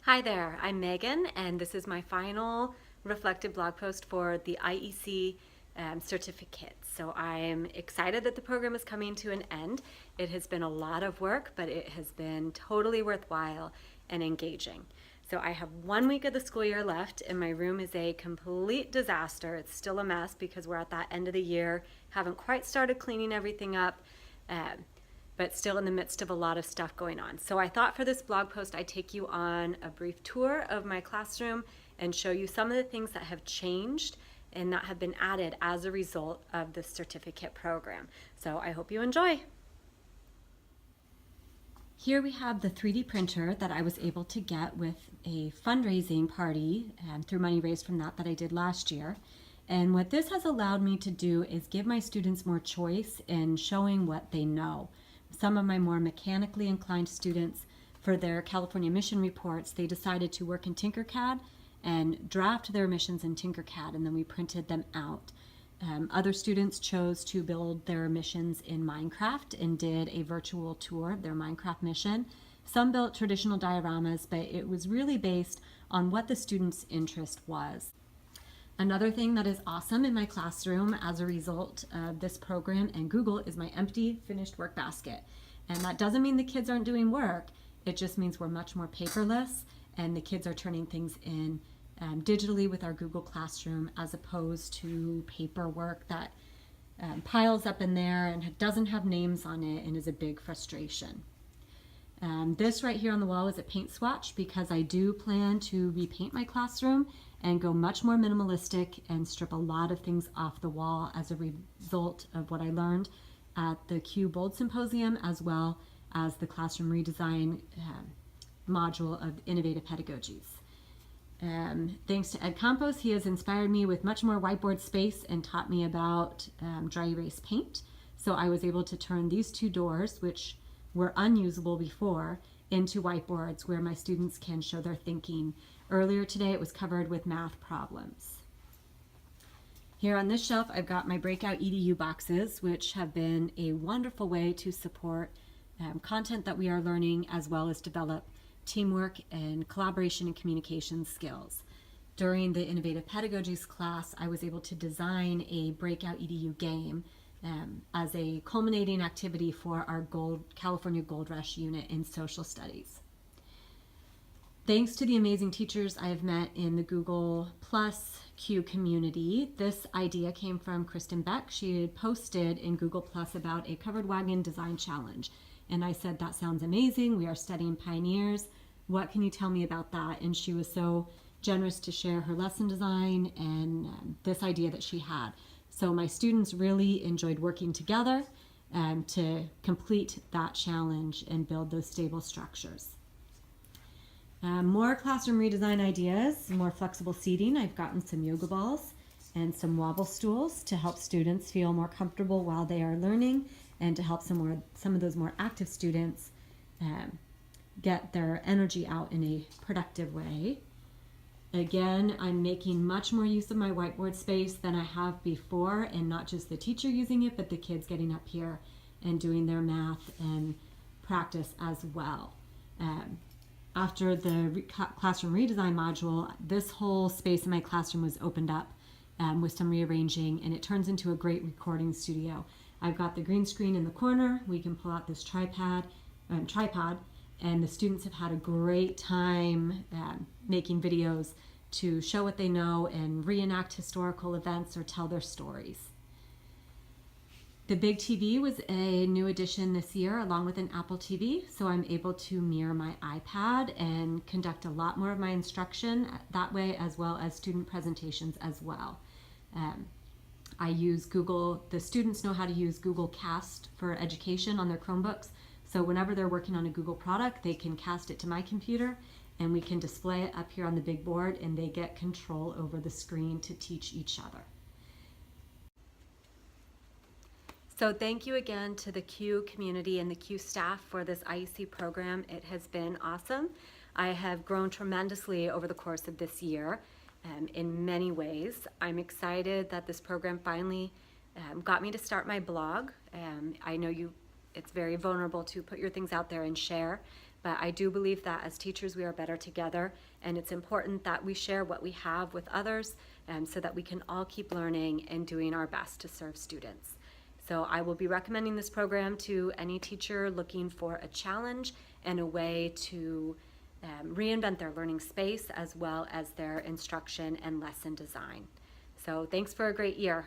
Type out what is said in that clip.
Hi there, I'm Megan, and this is my final reflective blog post for the IEC certificate. So I'm excited that the program is coming to an end. It has been a lot of work, but it has been totally worthwhile and engaging. So I have 1 week of the school year left, and my room is a complete disaster. It's still a mess because we're at that end of the year, haven't quite started cleaning everything up. But still in the midst of a lot of stuff going on. So I thought for this blog post I'd take you on a brief tour of my classroom and show you some of the things that have changed and that have been added as a result of this certificate program. So I hope you enjoy. Here we have the 3D printer that I was able to get with a fundraising party through money raised from that I did last year. And what this has allowed me to do is give my students more choice in showing what they know. Some of my more mechanically inclined students, for their California mission reports, they decided to work in Tinkercad and draft their missions in Tinkercad, and then we printed them out. Other students chose to build their missions in Minecraft and did a virtual tour of their Minecraft mission. Some built traditional dioramas, but it was really based on what the students' interest was. Another thing that is awesome in my classroom as a result of this program and Google is my empty finished work basket. And that doesn't mean the kids aren't doing work, it just means we're much more paperless and the kids are turning things in digitally with our Google Classroom as opposed to paperwork that piles up in there and doesn't have names on it and is a big frustration. This right here on the wall is a paint swatch because I do plan to repaint my classroom and go much more minimalistic and strip a lot of things off the wall as a result of what I learned at the Q Bold Symposium, as well as the classroom redesign module of innovative pedagogies. Thanks to Ed Campos, he has inspired me with much more whiteboard space and taught me about dry erase paint. So I was able to turn these two doors, which were unusable before, into whiteboards where my students can show their thinking. Earlier today it was covered with math problems. Here on this shelf I've got my Breakout EDU boxes, which have been a wonderful way to support content that we are learning as well as develop teamwork and collaboration and communication skills. During the Innovative Pedagogies class I was able to design a Breakout EDU game as a culminating activity for our California Gold Rush unit in social studies. Thanks to the amazing teachers I have met in the Google Plus Q community, this idea came from Kristen Beck. She had posted in Google Plus about a covered wagon design challenge. And I said, that sounds amazing. We are studying pioneers. What can you tell me about that? And she was so generous to share her lesson design and this idea that she had. So my students really enjoyed working together to complete that challenge and build those stable structures. More classroom redesign ideas, more flexible seating. I've gotten some yoga balls and some wobble stools to help students feel more comfortable while they are learning and to help some of those more active students get their energy out in a productive way. Again, I'm making much more use of my whiteboard space than I have before, and not just the teacher using it, but the kids getting up here and doing their math and practice as well. After the classroom redesign module, this whole space in my classroom was opened up with some rearranging, and it turns into a great recording studio. I've got the green screen in the corner. We can pull out this tripod, and the students have had a great time making videos to show what they know and reenact historical events or tell their stories. The big TV was a new addition this year along with an Apple TV, so I'm able to mirror my iPad and conduct a lot more of my instruction that way, as well as student presentations as well. I use Google, the students know how to use Google Cast for education on their Chromebooks, so whenever they're working on a Google product, they can cast it to my computer and we can display it up here on the big board, and they get control over the screen to teach each other. So thank you again to the Q community and the Q staff for this IEC program. It has been awesome. I have grown tremendously over the course of this year in many ways. I'm excited that this program finally got me to start my blog. I know it's very vulnerable to put your things out there and share, But I do believe that as teachers, we are better together, and it's important that we share what we have with others so that we can all keep learning and doing our best to serve students. So I will be recommending this program to any teacher looking for a challenge and a way to reinvent their learning space as well as their instruction and lesson design. So thanks for a great year.